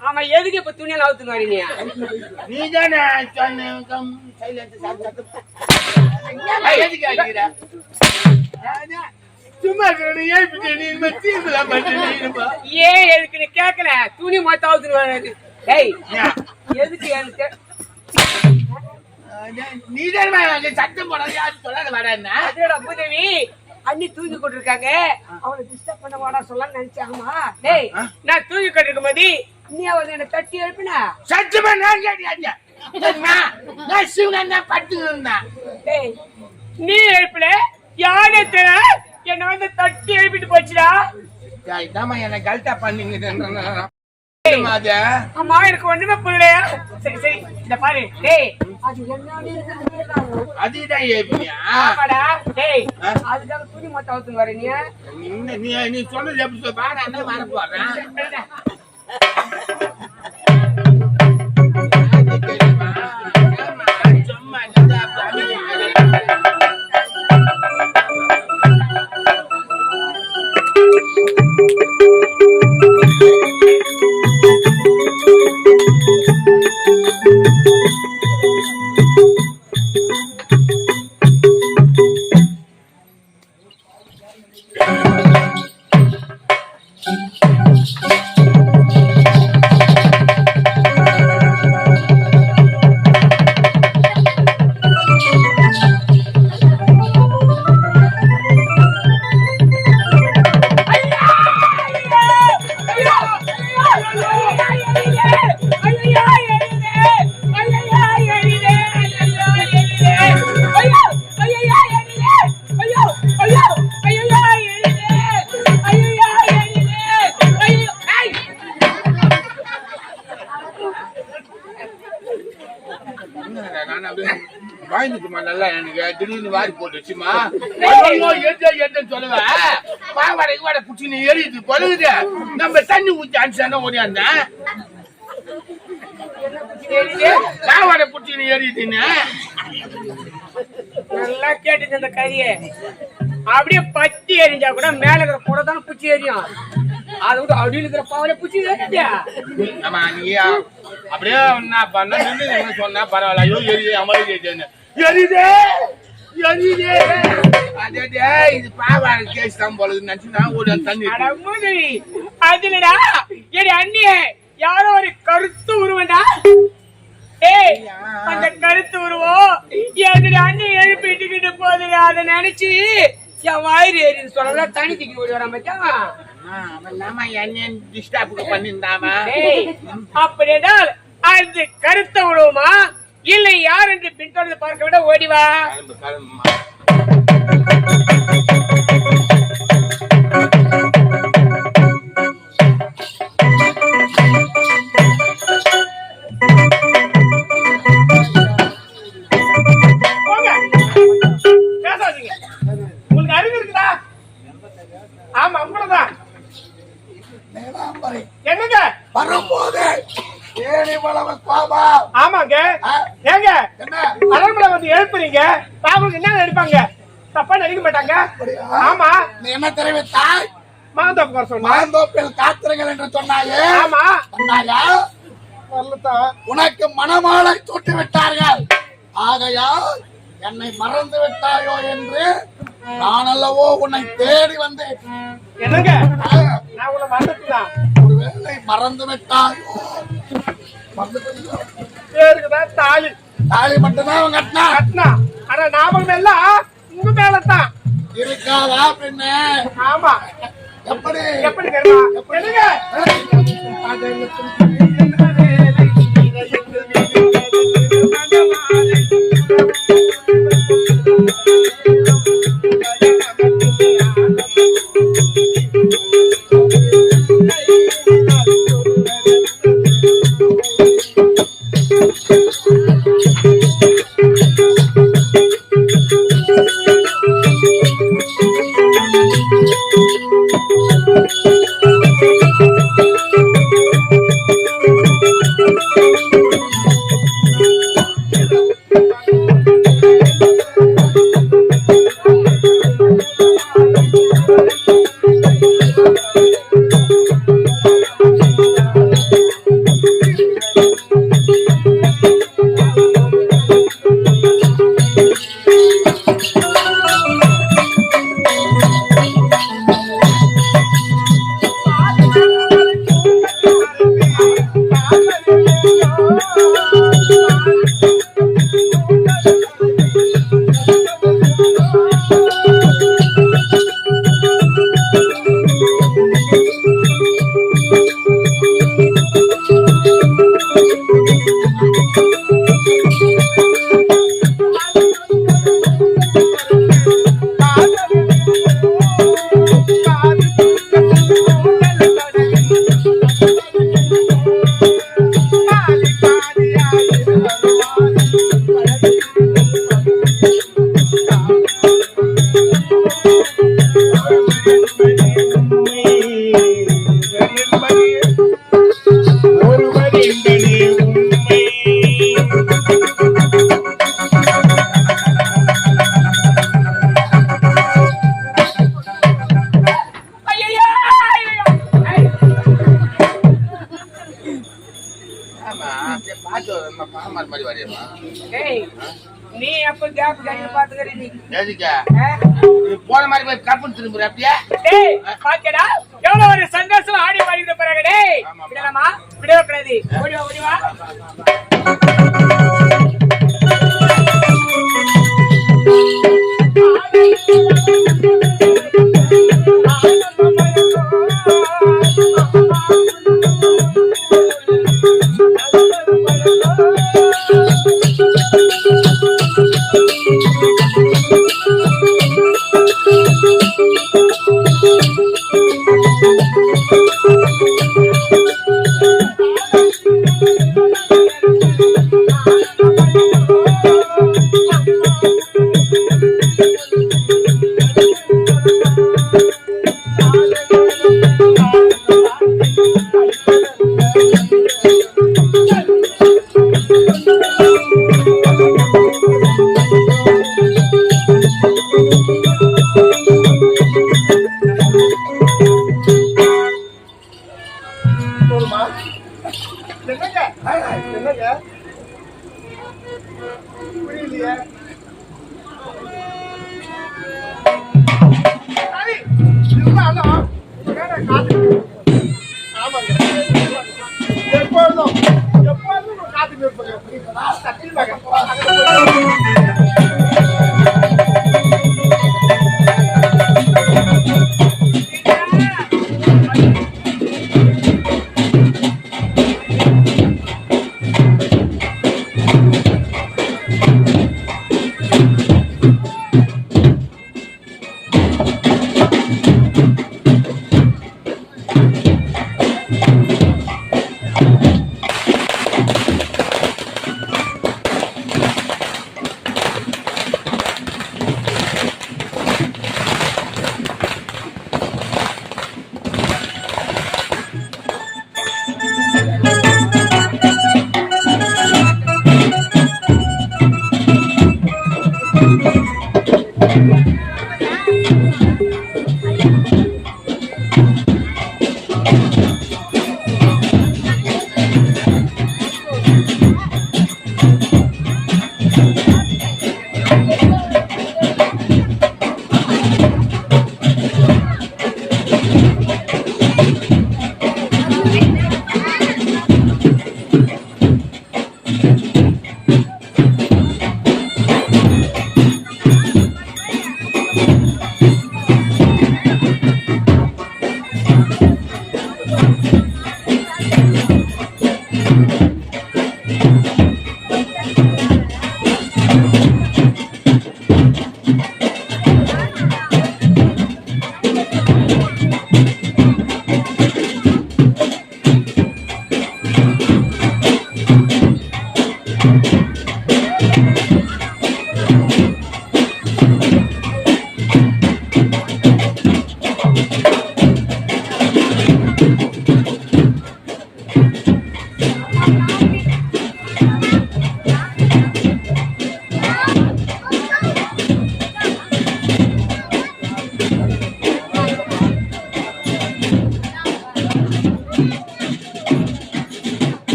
ஆமா, எதுக்கு இப்ப துணியெல்லாம் அவுத்து மாறினியா? நீதானே சும்மா ஏன் எதுக்கு கேக்கல? துணி மொத்தம் அவுத்துன்னு வராது. எதுக்கு எனக்கு நீதானே சத்தம் போடாது யாரும் சொல்லாத வரான்னா புதவி அண்ணி தூங்கி கொண்டிருக்காங்க, அவனை டிஸ்டர்ப் பண்ண வாடா சொல்லலாம்னு நினைச்சாமா. டேய், நான் தூங்கி கொண்டிருக்கும் போது நீ அவன் என்ன தட்டி எழுப்பினா சத்தியமா நான் கேட்டியா? நான் சிவனா பட்டு இருந்தான். டேய், நீ எழுப்பல, யாரு என்ன வந்து தட்டி எழுப்பிட்டு போச்சுடா. இதாமா என்ன கல்ட்டா பண்ணீங்க. அம்மா எனக்கு ஒண்ணுமே புரியலையா? சரி சரி, இந்த பாரு. டேய், அதுதான் ஏபியா? ஆமாடா. டேய், அதுக்காக துணி மொத்தம் அவுத்துன்னு வர நீ சொன்னது எப்படி சொல்ல நான் வர போறேன். நல்லா எனக்கு திடீர்னு வாரி போட்டுச்சுமா சொல்லுவேன். பாவாடை வாடை புடிச்சு நீ எரியுது பழுகுது. நம்ம தண்ணி ஊற்றி அனுப்பிச்சா ஓடியாந்தேன். பாவாடை புடிச்சு நீ எரியுதுன்னு நல்லா கேட்டுச்சு. அந்த கறியை அப்படியே பத்தி எரிஞ்சா கூட மேல இருக்கிற கூட தானே பூச்சி எரியும். அதை விட்டு அப்படி இருக்கிற பாவலை பூச்சி எரியா. ஆமா, நீ அப்படியே என்ன பண்ண சொன்னா பரவாயில்ல. ஐயோ எரியுது அமளி எரியுதே எரியுதே. அதே இது பாவாடை கேஸ் தான் போலது நினைச்சு நான் ஒரு தண்ணி அதுலடா. ஏடி அண்ணியே, யாரோ ஒரு கருத்து உருவண்டா. ஏய், அந்த கருத்து உருவம் என்னுடைய அண்ணி எழுப்பிட்டு போதுல. அதை நினைச்சு என் வயிறு ஏறின்னு சொல்லல தனி தூக்கி ஓடி வர மாட்டான். அப்படின்னா அது கருத்த உருவமா இல்லை யார் என்று பின்தொடர்ந்து பார்க்க விட ஓடிவா. போங்க. பேசாதீங்க. உங்களுக்கு அறிவு இருக்குதா? ஆமா, அவ்வளவுதான். நீலாம்பரி என்னங்க வரும்போது ஏனி வளவன் பாபா. ஆமாங்க. ஏங்க என்ன அலர்மலை வந்து எழுப்புறீங்க, பாபுக்கு என்ன நடிப்பாங்க? தப்பா நடிக்க மாட்டாங்க. ஆமா, நீ என்ன தெரிவித்தாய்? மாந்தோப்பு வர சொன்னா. மாந்தோப்பில் காத்திருங்கள் என்று சொன்னாயே. ஆமா, சொன்னாயா? வரலத்தான். உனக்கு மணமாலை தொட்டு விட்டார்கள், ஆகையால் என்னை மறந்து விட்டாயோ என்று நான் அல்லவோ உன்னை தேடி வந்தேன். என்னங்க நான் உங்களை மறந்துட்டுதான். ஒருவேளை மறந்து விட்டாயோ? பேருக்குதான் தாலி தாலி மட்டும்தான் அவன் கட்டினா கட்டினா, ஆனா ஞாபகம் எல்லாம் உங்க மேலதான் இருக்காதா? பின்ன ஆமா. எப்படி எப்படி தெரியுமா? என்னங்க நீ எப்ப கேப் கையில பாத்துக்கறீ? நீ போன மாதிரி போய் கப்புன்னு திரும்புற அப்படியே. டேய் பாக்கடா, எவ்வளவு ஒரு சந்தோஷமா ஆடி பாடிட்டு போறாங்க. டேய் விடலாமா? விடவே கூடாது. ஓடி வா, ஓடி வா.